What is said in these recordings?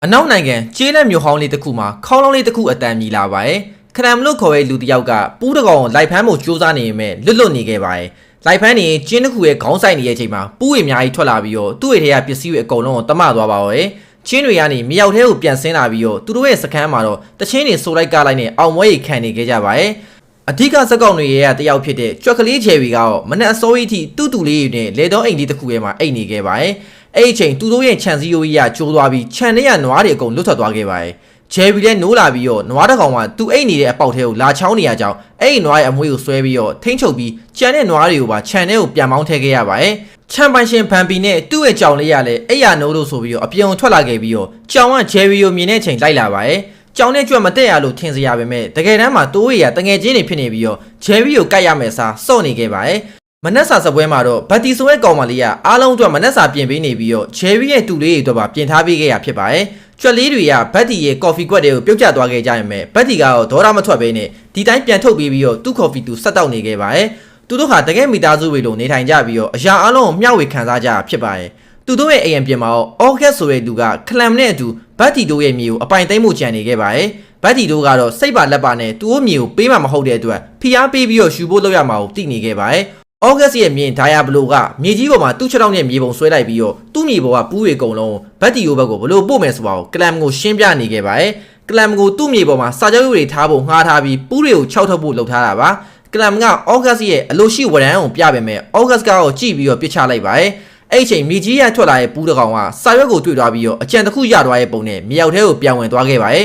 အနောက်နိုင်ငံကျေးလက်မြို့ဟောင်းလေးတစ်ခုမှာခေါင်းလောင်းလေးတစ်ခုအတန်မြည်လာပါတယ်ခရမ်လို့ခေါ်တဲ့လူတစ်ယောက်ကပူးတကောင်လိုက်ဖမ်းဖို့ကြိုးစားနေပေမဲ့လွတ်နေခဲ့ပါတယ်လိုက်ဖမ်းနေကျင်းတစ်ခုရဲ့ခေါင်းဆိုင်နေတဲ့အချိန်မှာပူးတွေအများကြီးထွက်လာပြီးတော့သူ့ရဲ့ထဲကပစ္စည်းတွေအကုန်လုံးကိုတမသွားပါတော့တယ်ချင်းတွေကနေမြောက်ထဲကိုပြန်ဆင်းလာပြီးတော့သူတို့ရဲ့စခန်းမှာတော့တချင်းတွေဆိုလိုက်ကားလိုက်နဲ့အောင်မွေးခံနေခဲ့ကြပါတယ်အဓိကစက်ကောင်တွေရဲ့တယောက်ဖြစ်တဲ့ကြွက်ကလေးချယ်ရီကတော့မနက်အစောကြီးအထိတူလေးတွေနဲ့လေတော့အိမ်လေးတစ်ခုထဲမှာအိတ်နေခဲ့ပါတယ်အဲ့အချိန်သူတို့ရဲ့ခြံစည်းရိုးကြီးကကျိုးသွားပြီးခြံထဲကနွားတွေအကုန်လွတ်ထွက်သွားခဲ့ပါတယ်ဂျယ်ဘီလည်းနိုးလာပြီးတော့နွားတစ်ကောင်ကသူ့အိတ်နေတဲ့အပေါက်ထဲကိုလာချောင်းနေရကြောင်းအဲ့ဒီနွားရဲ့အမွှေးကိုဆွဲပြီးတော့ထိန်းချုပ်ပြီးကြံတဲ့နွားတွေကိုပါခြံထဲကိုပြန်မောင်းထည့်ခဲ့ရပါတယ်ချမ်ပိုင်ရှင်ဖန်ပီနဲ့သူ့ရဲ့ကြောင်လေးရလဲအဲ့ရနိုးလို့ဆိုပြီးတော့အပြုံထွက်လာခဲ့ပြီးတော့ကြောင်ကဂျယ်ဘီကိုမြင်တဲ့အချိန်လိုက်လာပါတယ်ကြောင်နဲ့ကြွက်မတက်ရလို့ထင်စရာပဲမဲ့တကယ်တမ်းမှာတိုးရတငယ်ချင်းတွေဖြစ်နေပြီးတော့ဂျယ်ဘီကိုကိုက်ရမယ်စားစော့နေခဲ့ပါတယ်မနက်စာစပွဲမှာတော့ဘတ်တီဆိုရဲ့ကောင်မလေးကအားလုံးအတွက်မနက်စာပြင်ပေးနေပြီးတော့ဂျယ်ဘီရဲ့တူလေးတွေအတွက်ပါပြင်ထားပေးခဲ့ရဖြစ်ပါတယ်ကြွက်လေးတွေကဘတ်တီရဲ့ကော်ဖီကွက်တွေကိုပြုတ်ကျသွားခဲ့ကြရင်မဲ့ဘတ်တီကတော့ဒေါ်ရမထွက်ဘဲနဲ့ဒီတိုင်းပြန်ထုတ်ပေးပြီးတော့သူ့ကော်ဖီသူဆက်တောက်နေခဲ့ပါတယ်သူတို့ဟာတကယ်မိသားစုတွေလိုနေထိုင်ကြပြီးတော့အရာအလုံးကိုမျှဝေခံစားကြဖြစ်ပါတယ်သူတို့ရဲ့အိမ်ပြင်မှာအော်ဂတ်ဆိုတဲ့သူကခလမ်နဲ့အတူဘတ်တီတို့ရဲ့မြေကိုအပိုင်သိမ်းမှုကြံနေခဲ့ပါတယ်ဘတ်တီတို့ကတော့စိတ်ပါလက်ပါနဲ့သူ့မြေကိုပေးမှမဟုတ်တဲ့အတွက်ဖိအားပေးပြီးတော့ရှူဖို့လုပ်ရမှာကိုသိနေခဲ့ပါတယ်အော်ဂတ်ရဲ့မြေဒါယာဘလိုကမြေကြီးပေါ်မှာသူ့6တောင်းနဲ့မြေပုံဆွဲလိုက်ပြီးတော့သူ့မြေပေါ်ကပူးတွေအကုန်လုံးဘတ်တီယိုဘက်ကိုဘလို့ပို့မယ်ဆိုပါကိုကလမ်ကိုရှင်းပြနေခဲ့ပါတယ်ကလမ်ကိုသူ့မြေပေါ်မှာစာချုပ်တွေထားဖို့ငှားထားပြီးပူးတွေကို6ထုတ်ဖို့လုပ်ထားတာပါကလမ်ကအော်ဂတ်ရဲ့အလိုရှိဝရန်ကိုပြပေမဲ့အော်ဂတ်ကတော့ကြည့်ပြီးတော့ပြစ်ချလိုက်ပါတယ်အဲ့ချိန်မြေကြီးရထွက်လာတဲ့ပူးတကောင်ကစာရွက်ကိုတွေ့သွားပြီးတော့အကြံတစ်ခုရသွားတဲ့ပုံနဲ့မြောက်ထဲကိုပြောင်းဝင်သွားခဲ့ပါတယ်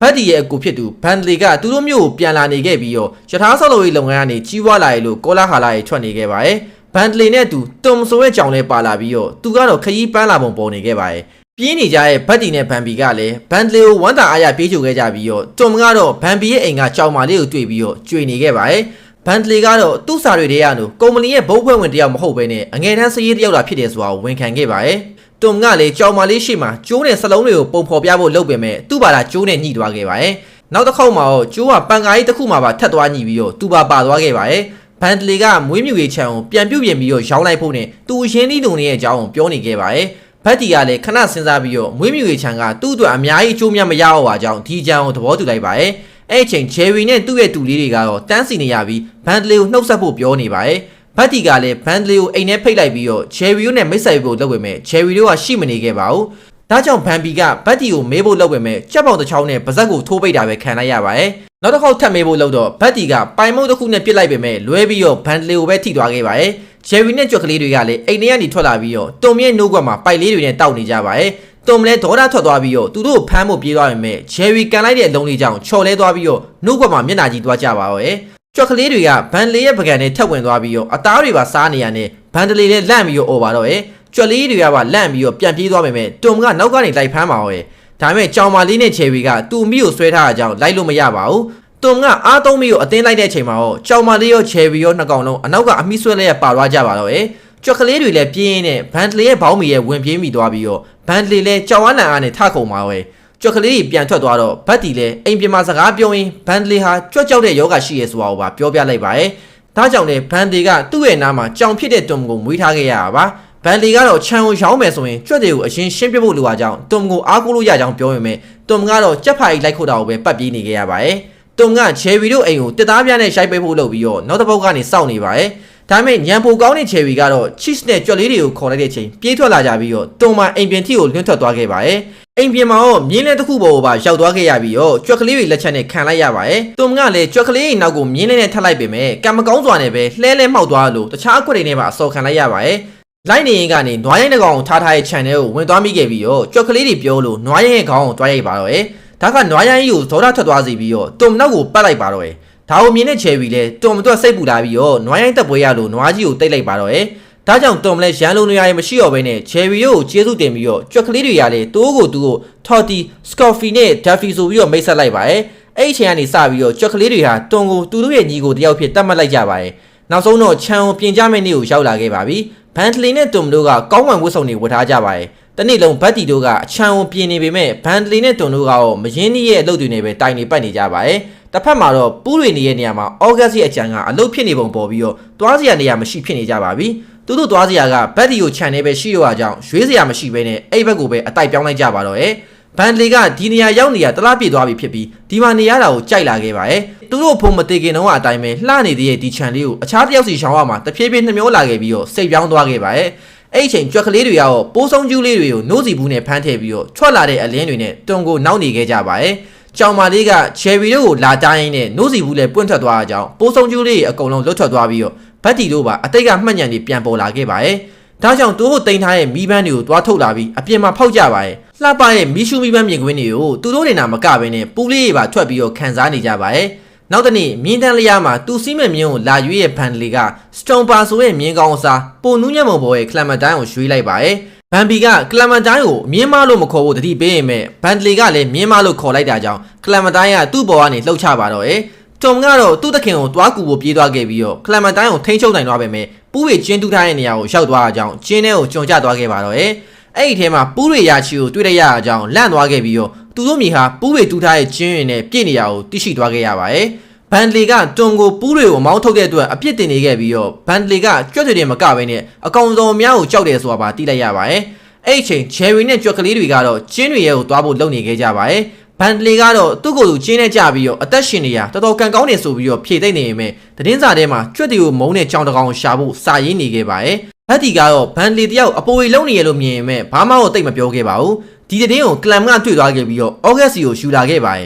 ဘတ်တီရဲ့အကူဖြစ်သူဘန်ဒလီကသူတို့မျိုးကိုပြန်လာနေခဲ့ပြီးတော့ရထားဆောက်လုပ်ရေးလုပ်ငန်းကနေကြီးပွားလာရလို့ကောလာဟာလာတွေထွက်နေခဲ့ပါတယ်ဘန်ဒလီနဲ့သူတုံဆိုရဲ့ကြောင်လေးပါလာပြီးတော့သူကတော့ခရီးပန်းလာပုံပေါ်နေခဲ့ပါတယ်ပြင်းနေကြတဲ့ဘတ်တီနဲ့ဘန်ဘီကလည်းဘန်ဒလီကိုဝမ်းသာအားရပြေးချိုခဲ့ကြပြီးတော့တုံကတော့ဘန်ဘီရဲ့အိမ်ကကြောင်မာလေးကိုတွေ့ပြီးတော့ကြွေနေခဲ့ပါတယ်ဘန်ဒလီကတော့သူ့စာတွေထဲကလို့ကုမ္ပဏီရဲ့ဘုတ်ဖွဲ့ဝင်တယောက်မဟုတ်ဘဲနဲ့အငယ်တန်းစရေးတယောက်လာဖြစ်တယ်ဆိုတာကိုဝန်ခံခဲ့ပါတယ်တုံကလည်းကြောင်မာလေးရှိမှကျိုးနဲ့စလုံးတွေကိုပုံဖော်ပြဖို့လုပ်ပေမဲ့သူ့ဘာသာကျိုးနဲ့ညှိသွားခဲ့ပါတယ်နောက်တစ်ခေါက်မှာတော့ကျိုးကပန်ကားကြီးတစ်ခုမှပါထပ်သွားညှိပြီးတော့သူပါသွားခဲ့ပါတယ်ဘန်ဒလီကမွေးမြူရေးချံကိုပြန်ပြုတ်ပြင်ပြီးတော့ရောင်းလိုက်ဖို့နဲ့သူအရင်လေးလုံနေတဲ့အကြောင်းကိုပြောနေခဲ့ပါတယ်ဘတ်တီကလည်းခဏစဉ်းစားပြီးတော့မွေးမြူရေးချံကသူ့အတွက်အများကြီးအကျိုးများမရတော့ပါကြောင်းဒီအကြောင်းကိုသဘောတူလိုက်ပါတယ်အဲ့ချိန်ဂျယ်ရီနဲ့သူ့ရဲ့တူလေးတွေကတော့တန်းစီနေရပြီးဘန်ဒလီကိုနှုတ်ဆက်ဖို့ပြောနေပါတယ်ဘတ်တီကလည်းဘန်ဒလီကိုအိမ်ထဲဖိတ်လိုက်ပြီးတော့ဂျယ်ရီနဲ့မိတ်ဆက်ဖို့လုပ်ပေမဲ့ဂျယ်ရီတို့ကရှိမနေခဲ့ပါဘူးဒါကြောင့်ဘန်ဘီကဘတ်တီကိုမေးဖို့လုပ်ပေမဲ့ကြက်ပေါင်တစ်ချောင်းနဲ့ပါဇက်ကိုထိုးပိတ်တာပဲခံလိုက်ရပါတယ်နောက်တစ်ခေါက်ထပ်မေးဖို့လုပ်တော့ဘတ်တီကပိုင်မုတ်တစ်ခုနဲ့ပြစ်လိုက်ပေမဲ့လွဲပြီးတော့ဘန်ဒလီကိုပဲထိသွားခဲ့ပါတယ်ဂျယ်ရီနဲ့ကြွက်ကလေးတွေကလည်းအိမ်ထဲကနေထွက်လာပြီးတော့တုံမြဲနှုတ်ကွက်မှာပိုက်လေးတွေနဲ့တောက်နေကြပါတယ်တုံမလဲဒေါ်ထွက်သွားပြီးတော့သူတို့ကိုဖမ်းဖို့ပြေးသွားပေမဲ့ဂျယ်ရီကန်လိုက်တဲ့အလုံးလေးကြောင့်ချော်လဲသွားပြီးတော့နှုတ်ကွက်မှာမျက်နှာကြီးသွားကြပါတော့ရဲ့ကြွက်ကလေးတွေကဘန်ဒလီရဲ့ပကံနဲ့ထပ်ဝင်သွားပြီးတော့အသားတွေပါစားနေရတဲ့ဘန်ဒလီလည်းလန့်ပြီးတော့អော်ပါတော့ရဲ့ကြွက်လေးတွေကပါလန့်ပြီးတော့ပြန်ပြေးသွားပေမဲ့တုံကနောက်ကနေလိုက်ဖမ်းပါတော့ရဲ့ဒါပေမဲ့ကြောင်မာလေးနဲ့ဂျယ်ရီကသူ့မိကိုဆွဲထားတာကြောင့်လိုက်လို့မရပါဘူးတုံကအားသုံးမိကိုအတင်းလိုက်တဲ့အချိန်မှာတော့ကြောင်မာလေးရောဂျယ်ရီရောနှစ်ကောင်လုံးအနောက်ကအမိဆွဲလဲပါသွားကြပါတော့ရဲ့ကြွက်ကလေးတွေလည်းပြင်းနေဘန်ဒလီရဲ့ဘောင်းမီရဲ့ဝင်ပြေးမိသွားပြီးတော့ဘန်ဒလီလည်းကြောင်အားလန်အားနဲ့ထခုံပါတော့ကြွက်ကလေးတွေပြန်ထွက်သွားတော့ဘတ်တီလည်းအိမ်ပြင်မှာစကားပြောရင်းဘန်ဒလီဟာကြွက်ကြောက်တဲ့ယောဂရှိရဲဆိုတာကိုပါပြောပြလိုက်ပါတယ်ဒါကြောင့်လည်းဘန်ဒီကသူ့ရဲ့နားမှာကြောင်ဖြစ်တဲ့တုံကိုမွေးထားခဲ့ရတာပါဘန်လီကတော့ခြံကိုရောင်းမယ်ဆိုရင်ကြွက်တွေကိုအရင်ရှင်းပြဖို့လိုအပ်ကြောင်းတုံကိုအားကိုးလို့ရကြောင်းပြောပေမဲ့တုံကတော့ကြက်ဖာကြီးလိုက်ခိုးတာကိုပဲပတ်ပြေးနေခဲ့ရပါတယ်တုံကဂျယ်ရီတို့အိမ်ကိုတစ်သားပြားနဲ့ရိုက်ပိတ်ဖို့လုပ်ပြီးတော့နောက်တစ်ပုတ်ကနေစောင့်နေပါတယ်ဒါပေမဲ့ညံပိုကောင်းတဲ့ဂျယ်ရီကတော့ cheese နဲ့ကြွက်လေးတွေကိုခေါ်လိုက်တဲ့အချိန်ပြေးထွက်လာကြပြီးတော့တုံမှာအိမ်ပြင်ထိကိုလွှင့်ထွက်သွားခဲ့ပါတယ်အိမ်ပြင်မှာတော့မြင်းလဲတစ်ခုပေါ်ကိုပါရောက်သွားခဲ့ရပြီးတော့ကြွက်ကလေးတွေလက်ချက်နဲ့ခံလိုက်ရပါတယ်တုံကလည်းကြွက်ကလေးတွေနောက်ကိုမြင်းလဲနဲ့ထပ်လိုက်ပေမဲ့ကံမကောင်းစွာနဲ့ပဲလှဲလဲမှောက်သွားလို့တခြားအကွက်တွေနဲ့ပါအစော်ခံလိုက်ရပါတယ်လိုက်နေရင်ကနေနွားရိုင်းတစ်ကောင်ကိုထားထားတဲ့ခြံထဲကိုဝင်သွားမိခဲ့ပြီးတော့ကြွက်ကလေးတွေပြောလို့နွားရိုင်းရဲ့ခေါင်းကိုတွားရိုက်ပါတော့ရဲ့ဒါကနွားရိုင်းကြီးကိုဒေါ်ထွက်သွားစီပြီးတော့တုံနောက်ကိုပတ်လိုက်ပါတော့ရဲ့ဒါကိုမြင်တဲ့ချယ်ရီလဲတုံမတွက်စိတ်ပူလာပြီးတော့နွားရိုင်းတက်ပွဲရလို့နွားကြီးကိုတိတ်လိုက်ပါတော့ရဲ့ဒါကြောင့်တုံလဲရန်လုံးနေရာမရှိတော့ဘဲနဲ့ချယ်ရီကိုကျေးဇူးတင်ပြီးတော့ကြွက်ကလေးတွေရလဲတိုးကိုသူ့ကိုထော်တီစကော်ဖီနဲ့ဒါဖီဆိုပြီးတော့မိတ်ဆက်လိုက်ပါရဲ့အဲ့အချိန်ကနေစပြီးတော့ကြွက်ကလေးတွေဟာတုံကိုသူတို့ရဲ့ညီကိုတယောက်ဖြစ်တတ်မှတ်လိုက်ကြပါရဲ့နောက်ဆုံးတော့ခြံကိုပြင်ကြမယ့်နေ့ကိုရောက်လာခဲ့ပါပြီဘန်ဒလီနဲ့တုံတို့ကကောင်းမွန်ဝတ်စုံတွေဝတ်ထားကြပါရဲ့တနေ့လုံးဘတ်တီတို့ကအချံကိုပြင်နေပေမဲ့ဘန်ဒလီနဲ့တုံတို့ကတော့မရင်းနှီးရဲ့အလုပ်တွေနဲ့ပဲတိုင်နေပတ်နေကြပါရဲ့တစ်ဖက်မှာတော့ပူးတွေနေတဲ့နေရာမှာအော်ဂတ်ရဲ့အကြံကအလုပ်ဖြစ်နေပုံပေါ်ပြီးတော့တွားစရာနေရာမရှိဖြစ်နေကြပါပြီသူတို့သွားစရာကဘတ်တီကိုခြံနေပဲရှိရအောင်ရွေးစရာမရှိဘဲနဲ့အဲ့ဘက်ကိုပဲအတိုက်ပြောင်းလိုက်ကြပါတော့ရဲ့ ဘန်လီကဒီနေရာရောက်နေရတလားပြေသွားပြီဖြစ်ပြီးဒီမှာနေရတာကိုကြိုက်လာခဲ့ပါတယ်သူတို့ဖုံမတေခင်တော့အတိုင်းပဲလှနေတဲ့ဒီခြံလေးကိုအခြားတစ်ယောက်စီရှောင်းရမှာတဖြည်းဖြည်းနှမျောလာခဲ့ပြီးတော့စိတ်ပြောင်းသွားခဲ့ပါတယ်အဲ့ချိန်ကြွက်ကလေးတွေရောပိုးဆုံးကျူးလေးတွေကိုနိုးစီဘူးနဲ့ဖမ်းထည့်ပြီးတော့ထွက်လာတဲ့အလင်းတွေနဲ့တွန်ကိုနောက်နေခဲ့ကြပါတယ်ကြောင်မာလေးကချယ်ရီတို့ကိုလာတိုင်းနဲ့နိုးစီဘူးလည်းပွင့်ထွက်သွားကြအောင်ပိုးဆုံးကျူးလေးအကုန်လုံးလွတ်ထွက်သွားပြီးတော့ဘတ်တီတို့ပါအတိတ်ကမှတ်ညံတွေပြန်ပေါ်လာခဲ့ပါတယ်ဒါကြောင့်သူတို့တင်ထားတဲ့မီးပန်းတွေကိုတွားထုတ်လာပြီးအပြင်မှာဖောက်ကြပါတယ်လှပရဲ့မီးရှူမီးပန်းမြင်ကွင်းတွေကိုသူတို့နေတာမကဘဲနဲ့ပူလေးတွေပါထွက်ပြီးတော့ခံစားနေကြပါတယ်နောက်တနေ့မြင်းတန်းလျားမှာသူစီးမဲ့မြင်းကိုလာရွေးရဲ့ဘန်လီကစတုံပါဆိုရဲ့မြင်းကောင်းအစားပိုနူးညံ့မုံပေါ်ရဲ့ကလမန်တိုင်းကိုရွေးလိုက်ပါတယ်ဘန်ဘီကကလမန်တိုင်းကိုမြင်းမလို့မခေါ်ဖို့တတိပေးရင်မဲ့ဘန်လီကလည်းမြင်းမလို့ခေါ်လိုက်တာကြောင့်ကလမန်တိုင်းကသူ့ဘော်ကနေလှုပ်ချပါတော့ရဲ့တုံကတော့သူ့တခင်ကိုတွားကူဖို့ပြေးသွားခဲ့ပြီးတော့ကလမန်တိုင်းကိုထိန်းချုပ်နိုင်သွားပေမဲ့ပူးရီကျင်းတူးထားတဲ့နေရာကိုရောက်သွားတာကြောင့်ကျင်းထဲကိုကျွံကျသွားခဲ့ပါတော့ရဲ့အဲ့ဒီထဲမှာပူးရီရာချီကိုတွေ့ရရတာကြောင့်လန့်သွားခဲ့ပြီးတော့သူတို့မြေဟာပူးရီတူးထားတဲ့ကျင်းရင်နဲ့ပြည့်နေရကိုသိရှိသွားခဲ့ရပါတယ်ဘန်လီကတွန်ကိုပူးတွေကိုမောင်းထုတ်တဲ့အတွက်အပြစ်တင်နေခဲ့ပြီးတော့ဘန်လီကကြွက်တွေမကဘဲနဲ့အကောင်စုံများကိုကြောက်တယ်ဆိုတာပါသိလိုက်ရပါတယ်အဲ့ဒီချိန်ဂျယ်ရီနဲ့ကြွက်ကလေးတွေကတော့ကျင်းတွေရဲ့ကိုသွားဖို့လုပ်နေခဲ့ကြပါတယ်ဘန်လီကတော့သူ့ကိုယ်သူကျင်းနဲ့ကြပြီးတော့အသက်ရှင်နေရတော်တော်ကန်ကောင်းနေဆိုပြီးတော့ဖြေသိမ့်နေရင်ပဲသတင်းစာထဲမှာကြွက်တွေကိုမုန်းတဲ့ကြောင်တကောင်ရှာဖို့စာရင်းနေခဲ့ပါတယ်ဘတ်တီကတော့ဘန်လီတယောက်အပေါ်ကြီးလုံနေရလို့မြင်ရင်ပဲဘာမှတော့တိတ်မပြောခဲ့ပါဘူးဒီသတင်းကိုကလမ်ကတွေ့သွားခဲ့ပြီးတော့အော့ဂတ်စီကိုယူလာခဲ့ပါတယ်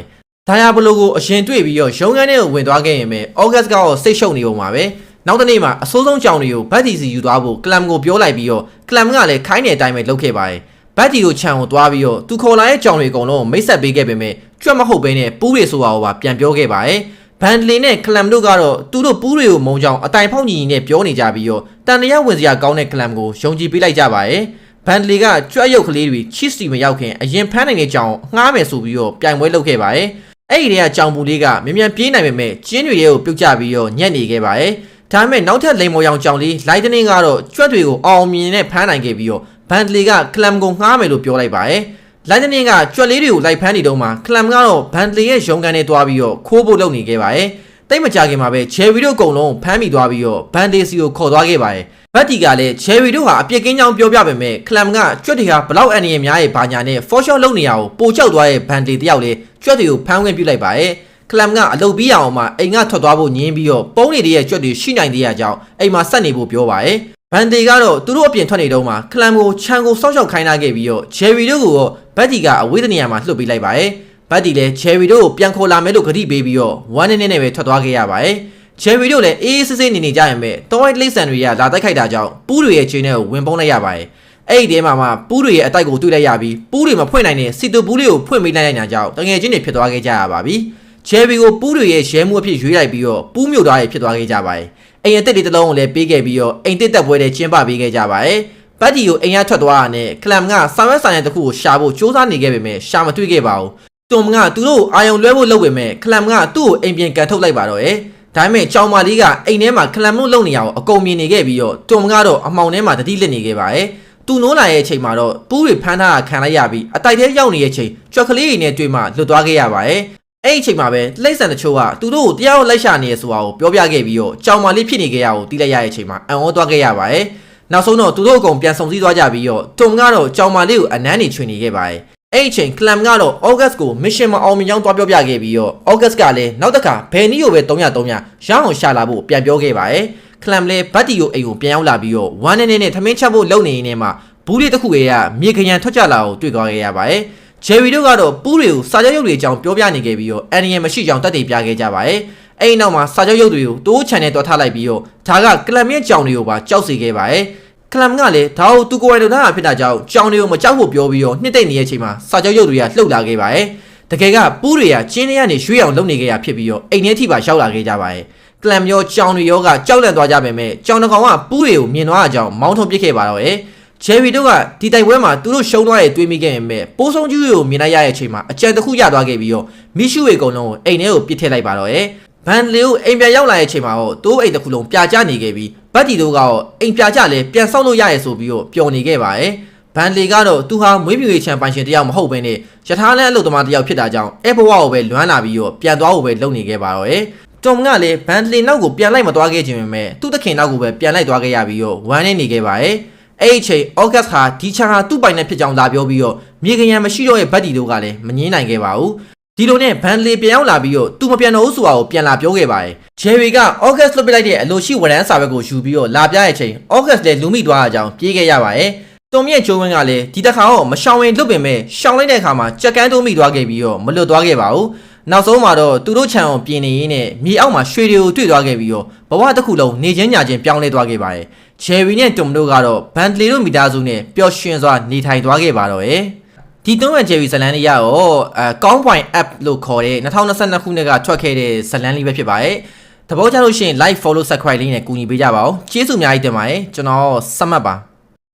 ဒါယာဘလိုကိုအရင်တွေ့ပြီးတော့ရုံးခန်းထဲကိုဝင်သွားခဲ့ရင်ပဲအော့ဂတ်ကတော့စိတ်ရှုပ်နေပုံပါပဲနောက်တနေ့မှာအဆိုးဆုံးကြောင်တွေကိုဘတ်တီစီယူသွားဖို့ကလမ်ကိုပြောလိုက်ပြီးတော့ကလမ်ကလည်းခိုင်းတဲ့အတိုင်းပဲလုပ်ခဲ့ပါတယ်ဘတ်တီကိုခြံကိုသွားပြီးတော့သူခေါ်လာတဲ့ကြောင်တွေအကုန်လုံးမိတ်ဆက်ပေးခဲ့ပေမဲ့ကြွက်မဟုတ်ဘဲနဲ့ပူးတွေဆိုတာကိုပါပြန်ပြောခဲ့ပါတယ်ဘန်ဒလီနဲ့ကလမ်တို့ကတော့သူတို့ပူးတွေကိုမုံကြောင်အတိုင်ဖောက်ညီညီနဲ့ပြောနေကြပြီးတော့တန်တရားဝင်စရာကောင်းတဲ့ကလမ်ကိုယုံကြည်ပေးလိုက်ကြပါတယ်ဘန်ဒလီကကြွက်ရုပ်ကလေးတွေချစ်စီမရောက်ခင်အရင်ဖမ်းနိုင်တဲ့ကြောင်ငှားမယ်ဆိုပြီးတော့ပြိုင်ပွဲလုပ်ခဲ့ပါတယ်အဲ့ဒီတည်းကကြောင်ပူလေးကမြန်မြန်ပြေးနိုင်ပေမဲ့ကျင်းတွေရဲ့ကိုပြုတ်ကျပြီးတော့ညက်နေခဲ့ပါတယ်ဒါပေမဲ့နောက်ထပ်လိန်မော်ရောင်ကြောင်လေးလိုက်တင်းကတော့ကြွက်တွေကိုအောင်မြင်နဲ့ဖမ်းနိုင်ခဲ့ပြီးတော့ဘန်ဒလီကကလမ်ကိုငှားမယ်လို့ပြောလိုက်ပါတယ်လိုက်တင်းကကြွက်လေးတွေကိုလိုက်ဖမ်းနေတော့မှကလမ်ကတော့ဘန်ဒလီရဲ့ရုံကန်ထဲသွားပြီးတော့ခိုးဖို့လုပ်နေခဲ့ပါတယ်တိတ်မကြခင်မှာပဲချယ်ရီတို့အကုန်လုံးဖမ်းမိသွားပြီးတော့ဘန်ဒေစီကိုခေါ်သွားခဲ့ပါတယ်ဘတ်တီကလည်းချယ်ရီတို့ဟာအပြစ်ကင်းကြောင်းပြောပြပေမဲ့ကလမ်ကကြွက်တွေဟာဘလောက်အန်ရည်များရဲ့ဘာညာနဲ့ဖော်ရှော့လုပ်နေရအောင်ပိုကြောက်သွားတဲ့ဘန်ဒေတယောက်လေးကြွက်တွေကိုဖမ်းဝင်ပြလိုက်ပါတယ်ကလမ်ကအလုပ်ပြီးအောင်မှအိမ်ကထွက်သွားဖို့ညင်းပြီးတော့ပုံးနေတဲ့ကြွက်တွေရှိနိုင်သေးရကြောင်းအိမ်မှာဆက်နေဖို့ပြောပါတယ်ဘန်ဒေကတော့သူတို့အပြင်ထွက်နေတော့မှကလမ်ကိုခြံကိုစောက်ရှောက်ခိုင်းလာခဲ့ပြီးတော့ချယ်ရီတို့ကိုဘတ်တီကအဝေးတနေရာမှာလှုပ်ပေးလိုက်ပါတယ်ဘတ်တီလည်းချယ်ရီတို့ကိုပြန်ခေါ်လာမယ်လို့ကတိပေးပြီးတော့ဝမ်းနဲ့ပဲထွက်သွားခဲ့ရပါတယ်ချယ်ရီတို့လည်းအေးအေးဆေးဆေးနေကြရင်ပဲတောဝိုက်လိမ့်ဆန်တွေကလာတိုက်ခိုက်တာကြောင့်ပူးတွေရဲ့ချင်းထဲကိုဝင်ပုန်းလိုက်ရပါတယ်အဲ့ဒီထဲမှာပူးတွေရဲ့အတိုက်ကိုတွေ့လိုက်ရပြီးပူးတွေမဖွင့်နိုင်တဲ့စီတူပူးလေးကိုဖွင့်ပေးလိုက်နိုင်တာကြောင့်တငယ်ချင်းတွေဖြစ်သွားခဲ့ကြရပါပြီချယ်ရီကိုပူးတွေရဲ့ရဲမှုအဖြစ်ရွေးလိုက်ပြီးတော့ပူးမြို့သားတွေဖြစ်သွားခဲ့ကြပါတယ်အိမ်အစ်စ်တွေတစ်လုံးကိုလည်းပေးခဲ့ပြီးတော့အိမ်တစ်တက်ပွဲတွေကျင်းပပေးခဲ့ကြပါတယ်ဘတ်တီကိုအိမ်ရထွက်သွားတာနဲ့ကလမ်ကဆောင်ရွက်ဆိုင်တဲ့တစ်ခုကိုရှာဖို့စူးစမ်းနေခဲ့ပေမဲ့ရှာမတွေ့ခဲ့ပါဘူးတွမ်ကသူတို့အာယုံလွှဲဖို့လုပ်ပေမဲ့ကလမ်ကသူ့ကိုအိမ်ပြင်ကန်ထုတ်လိုက်ပါတော့ရဲ့ဒါပေမဲ့ကြောင်မာလေးကအိမ်ထဲမှာကလမ်လို့လုံနေရအောင်အကုန်မြင်နေခဲ့ပြီးတော့တွမ်ကတော့အမှောင်ထဲမှာတတိလစ်နေခဲ့ပါရဲ့သူနိုးလာရဲ့အချိန်မှာတော့ပူးတွေဖမ်းထားတာခံလိုက်ရပြီးအတိုက်ထဲရောက်နေတဲ့အချိန်ကြွက်ကလေးတွေနဲ့တွေ့မှလွတ်သွားခဲ့ရပါရဲ့အဲ့ဒီအချိန်မှာပဲလိမ့်ဆန်တချို့ကသူတို့ကိုတရားလိုက်ရှာနေရဆိုတာကိုပြောပြခဲ့ပြီးတော့ကြောင်မာလေးဖြစ်နေခဲ့ရအောင်တီးလိုက်ရတဲ့အချိန်မှာအံ့ဩသွားခဲ့ရပါရဲ့နောက်ဆုံးတော့သူတို့အကုန်ပြန်ဆုံစည်းသွားကြပြီးတော့တွမ်ကတော့ကြောင်မာလေးကိုအနမ်းနေချွင်နေခဲ့ပါရဲ့အဲ့ဒီအချိန်ကလမ်ကတော့ဩဂတ်ကိုမစ်ရှင်မအောင်မြင်ကြောင်းတွားပြောပြခဲ့ပြီးတော့ဩဂတ်ကလည်းနောက်တစ်ခါဘယ်နည်းကိုပဲ300ရအောင်ရှာလာဖို့ပြန်ပြောခဲ့ပါရဲ့ကလမ်လည်းဘတ်တီကိုအိမ်ကိုပြန်ရောက်လာပြီးတော့ဝမ်းနဲ့ထမင်းချက်ဖို့လုပ်နေရင်းနဲ့မှဘူးလေးတစ်ခုရဲ့မြေခရံထွက်ကြလာကိုတွေ့သွားခဲ့ရပါရဲ့ဂျယ်ရီတို့ကတော့ပူးတွေကိုစာချုပ်ရုပ်တွေအကြောင်းပြောပြနေခဲ့ပြီးတော့အန်နီယံမရှိကြောင်းတက်တည်ပြခဲ့ကြပါရဲ့အဲ့ဒီနောက်မှာစာချုပ်ရုပ်တွေကိုတိုးချန်နဲ့တွားထားလိုက်ပြီးတော့ဒါကကလမ်ရဲ့ကြောင်တွေကိုပါကြောက်စေခဲ့ပါရဲ့ကလမ်ကလည်းဒါကိုသူကိုယ်တိုင်လုပ်တာဖြစ်တာကြောင့်ကြောင်တွေကိုမကြောက်ဖို့ပြောပြီးတော့နှစ်သိမ့်နေတဲ့အချိန်မှာစာချုပ်ရုပ်တွေကလှုပ်လာခဲ့ပါရဲ့တကယ်ကပူးတွေကကျင်းထဲကနေရွှေ့အောင်လုပ်နေခဲ့ရဖြစ်ပြီးတော့အိမ်ထဲထိပါရောက်လာခဲ့ကြပါရဲ့ကလမ်ရောကြောင်တွေရောကကြောက်လန့်သွားကြပေမဲ့ကြောင်တစ်ကောင်ကပူးတွေကိုမြင်သွားတာကြောင့်မောင်းထုတ်ပစ်ခဲ့ပါတော့ရဲ့ဂျယ်ရီတို့ကဒီတိုက်ပွဲမှာသူတို့ရှုံးသွားတဲ့တွေးမိခဲ့ရင်ပဲပိုးဆုံးကျူးကိုမြင်လိုက်ရတဲ့အချိန်မှာအကြံတစ်ခုရသွားခဲ့ပြီးတော့မီရှူရဲ့အကုန်လုံးကိုအိမ်ထဲကိုပစ်ထည့်လိုက်ပါတော့ရဲ့ဘန်လီကိုအိမ်ပြန်ရောက်လာတဲ့အချိန်မှာတော့တိုးအိမ်တစ်ခုလုံးပြာကျနေခဲ့ပြီးဘတ်တီတို့ကတော့အိမ်ပြာကျလဲပြန်ဆောက်လို့ရရဲဆိုပြီးတော့ပျော်နေခဲ့ပါရဲ့ဘန်လီကတော့သူဟာမွေးမြူရေးချန်ပိုင်ရှင်တယောက်မဟုတ်ဘဲနဲ့ယထာလန်းအလုပ်သမားတယောက်ဖြစ်တာကြောင့်အဲဘဝကိုပဲလွမ်းလာပြီးတော့ပြန်သွားဖို့ပဲလုပ်နေခဲ့ပါတော့ရဲ့တွမ်ကလည်းဘန်လီနောက်ကိုပြန်လိုက်မသွားခဲ့ခြင်းပဲသူ့တခင်နောက်ကိုပဲပြန်လိုက်သွားခဲ့ရပြီးတော့ဝမ်းနေနေခဲ့ပါရဲ့ အဲ့အချိန် August ဟာဒီချာဟာသူ့ပိုင်နဲ့ဖြစ်ကြောင်းလာပြောပြီးတော့မြေကရန်မရှိတော့ရဲ့ဘတ်တီတို့ကလည်းမငင်းနိုင်ခဲ့ပါဘူးဒီလိုနဲ့ဘန်လီပြန်ရောက်လာပြီးတော့သူမပြန်တော့ဘူးဆိုတာကိုပြန်လာပြောခဲ့ပါတယ်ဂျယ်ရီက August လွတ်ပစ်လိုက်တဲ့အလိုရှိဝရန်စာဘက်ကိုယူပြီးတော့လာပြတဲ့အချိန် August လည်းလူမိသွားတဲ့အကြောင်းပြေးခဲ့ရပါတယ်တုံမြင့်ချိုးဝင်းကလည်းဒီတစ်ခါတော့မရှောင်ရင်လွတ်ပင်မဲ့ရှောင်လိုက်တဲ့အခါမှာကြက်ကန်းတိုးမိသွားခဲ့ပြီးတော့မလွတ်သွားခဲ့ပါဘူးနောက်ဆုံးမှာတော့သူတို့ခြံအောင်ပြင်နေရင်းနဲ့မြေအောက်မှာရွှေတွေကိုတွေ့သွားခဲ့ပြီးတော့ဘဝတစ်ခုလုံးနေချင်းညာချင်းပြောင်းလဲသွားခဲ့ပါတယ်ဂျယ်ရီနဲ့တုံတို့ကတော့ဘန်ဒလီတို့မိသားစုနဲ့ပျော်ရွှင်စွာနေထိုင်သွားခဲ့ပါတော့ရဲ့ဒီသုံးရဂျယ်ရီဇလန်လေးရတော့ကောင်းပွိုင် app လို့ခေါ်တဲ့2022ခုနှစ်ကထွက်ခဲ့တဲ့ဇလန်လေးပဲဖြစ်ပါတယ်သဘောကျလို့ရှိရင် like follow subscribe လေးနဲ့ကူညီပေးကြပါဦးကျေးဇူးအများကြီးတင်ပါတယ်ကျွန်တော်စမှတ်ပါ